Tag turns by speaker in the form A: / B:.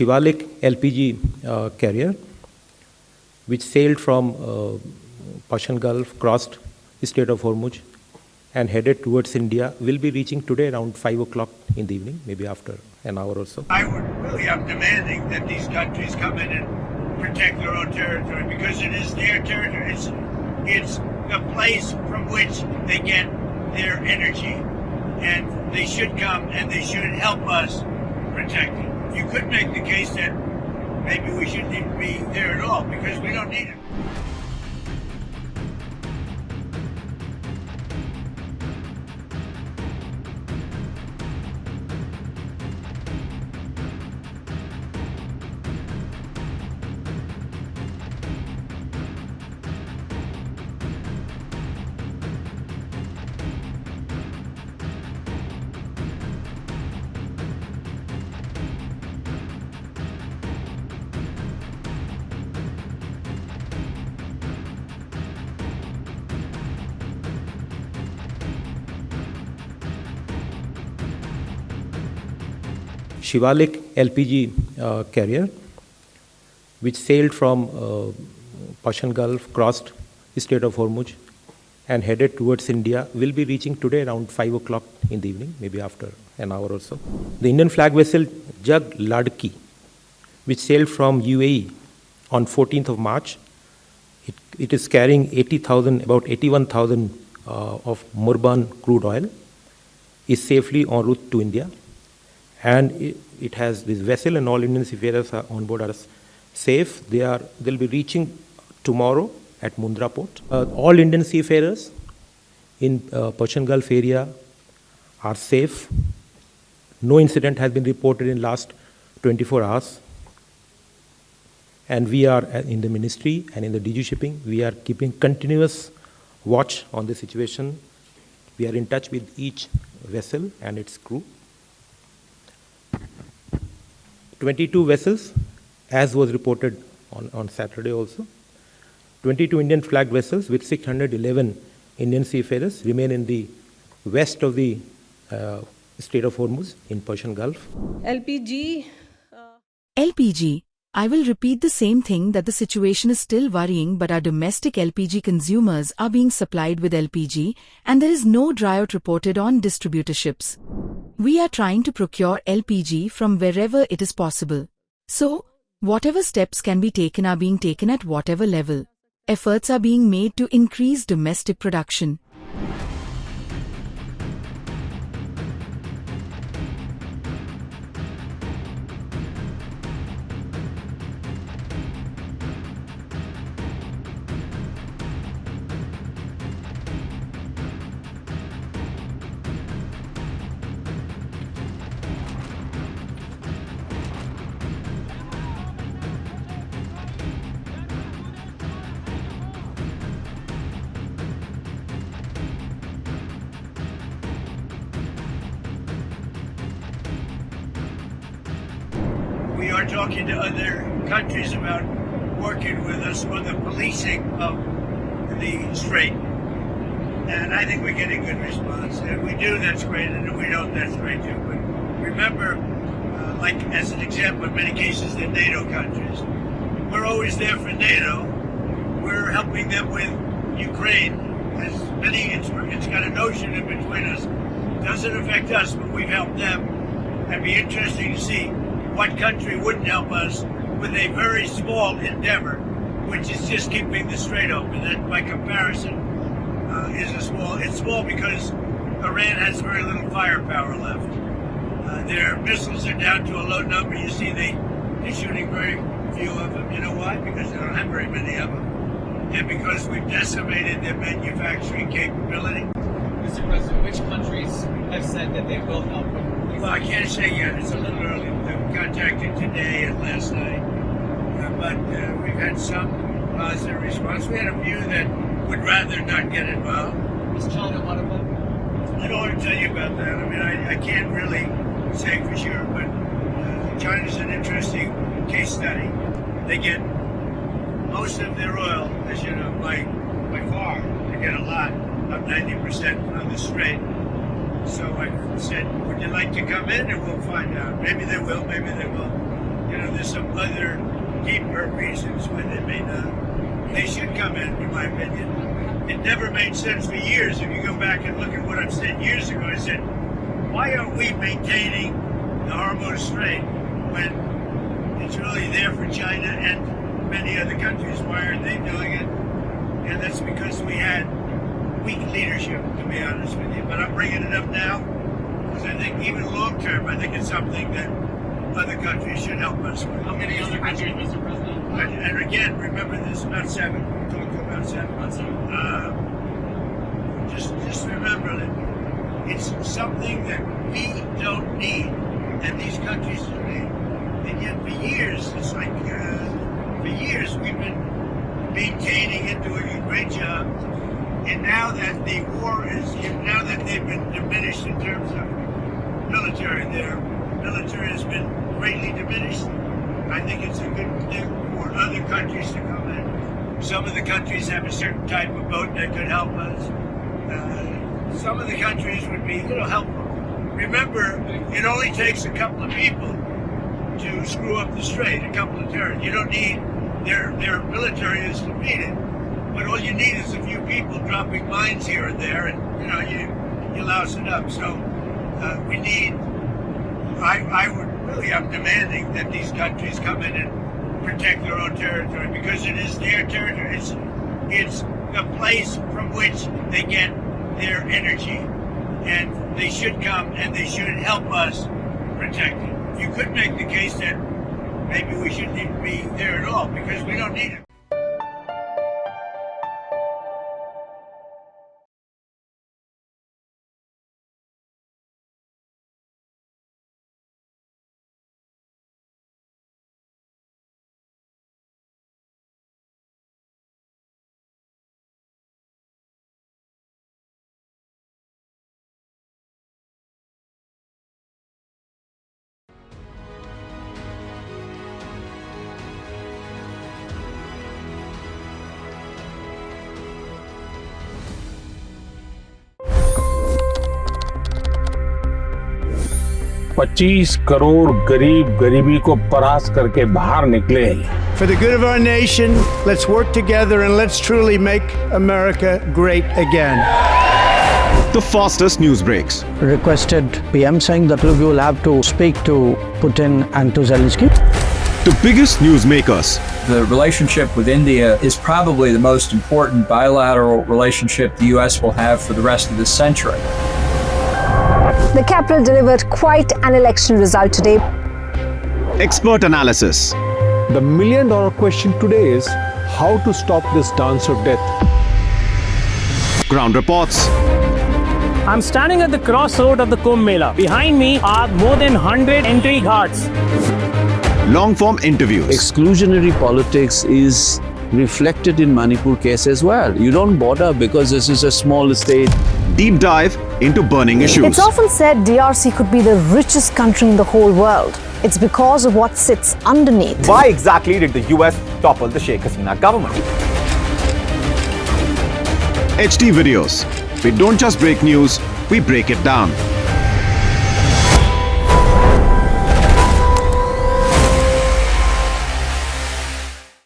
A: Shivalik LPG carrier, which sailed from Persian Gulf, crossed the Strait of Hormuz, and headed towards India, will be reaching today around 5 o'clock in the evening, maybe after an hour or so.
B: I would really, I'm demanding that these countries come in and protect their own territory, because it is their territory. It's the place from which they get their energy, and they should come and they should help us protect it. You could make the case that maybe we shouldn't even be there at all because we don't need it.
A: Shivalik LPG carrier, which sailed from Persian Gulf, crossed the Strait of Hormuz, and headed towards India, will be reaching today around 5 o'clock in the evening, maybe after an hour or so. The Indian flag vessel Jag Ladki, which sailed from UAE on 14th of March, it is carrying about 81,000 of Murban crude oil, is safely en route to India. And it has this vessel, and all Indian seafarers on board are safe. They'll be reaching tomorrow at Mundra port. All Indian seafarers in Persian Gulf area are safe. No incident has been reported in last 24 hours. And we are in the ministry and in the DG shipping, we are keeping continuous watch on the situation. We are in touch with each vessel and its crew. 22 vessels, as was reported on Saturday also. 22 Indian flagged vessels with 611 Indian seafarers remain in the west of the Strait of Hormuz in Persian Gulf.
C: LPG.
D: LPG. I will repeat the same thing, that the situation is still worrying, but our domestic LPG consumers are being supplied with LPG and there is no drought reported on distributorships. We are trying to procure LPG from wherever it is possible. So, whatever steps can be taken are being taken at whatever level. Efforts are being made to increase domestic production.
B: We are talking to other countries about working with us on the policing of the strait. And I think we're getting good response. And we do, that's great. And if we don't, that's great too. But remember, like as an example, in many cases, the NATO countries, we're always there for NATO. We're helping them with Ukraine. As many, it's got an ocean in between us. Doesn't affect us, but we've helped them. It'd be interesting to see what country wouldn't help us with a very small endeavor, which is just keeping the strait open. That, by comparison, it's small because Iran has very little firepower left. Their missiles are down to a low number. You see, they're shooting very few of them. You know why? Because they don't have very many of them, and because we've decimated their manufacturing capability.
E: Mr. President, which countries have said that they will help?
B: Well, I can't say yet. It's a little early. They were contacted today and last night. But we've had some positive response. We had a few that would rather not get involved.
E: Is China one of them?
B: I don't want to tell you about that. I mean, I can't really say for sure, but China's an interesting case study. They get most of their oil, as you know, by far. They get a lot, about 90% on the strait. So I said, would you like to come in? And we'll find out. Maybe they will, maybe they won't. You know, some other deeper reasons why they may not. They should come in my opinion. It never made sense for years. If you go back and look at what I've said years ago, I said, why are we maintaining the Hormuz Strait when it's really there for China and many other countries? Why aren't they doing it? And that's because we had weak leadership, to be honest with you. But I'm bringing it up now because I think even long term, I think it's something that other countries should help us with.
E: How many other countries, Mr. President?
B: And again, remember this, about 7. We're talking about 7. Just remember that it's something that we don't need, and these countries do need. And yet for years, it's like, for years we've been maintaining it, doing a great job. And now that the war is, now that they've been diminished in terms of military, their military has been greatly diminished. I think it's a good thing for other countries to come in. Some of the countries have a certain type of boat that could help us. Some of the countries would be, helpful. Remember, it only takes a couple of people to screw up the strait, a couple of terrorists. You don't need their military is defeated, but all you need is a few people dropping mines here and there, and you louse it up. So we need. I would really, I'm demanding that these countries come in and protect their own territory because it is their territory. It's the place from which they get their energy, and they should come and they should help us protect it. You could make the case that maybe we shouldn't even be there at all because we don't need it.
C: $25 crore गरीब गरीबी को परास्त करके बाहर निकले।
B: For the good of our nation, let's work together and let's truly make America great again.
F: The fastest news breaks.
G: Requested PM saying that look, you will have to speak to Putin and to Zelensky.
F: The biggest newsmakers.
H: The relationship with India is probably the most important bilateral relationship the U.S. will have for the rest of this century.
I: The capital delivered quite an election result today.
F: Expert analysis.
J: The million-dollar question today is how to stop this dance of death.
F: Ground reports.
K: I'm standing at the crossroad of the Kumbh Mela. Behind me are more than 100 entry ghats.
F: Long-form interviews.
L: Exclusionary politics is reflected in Manipur case as well. You don't bother because this is a small state.
F: Deep dive into burning issues.
I: It's often said DRC could be the richest country in the whole world. It's because of what sits underneath.
M: Why exactly did the US topple the Sheikh Hasina government?
F: HD videos. We don't just break news, we break it down.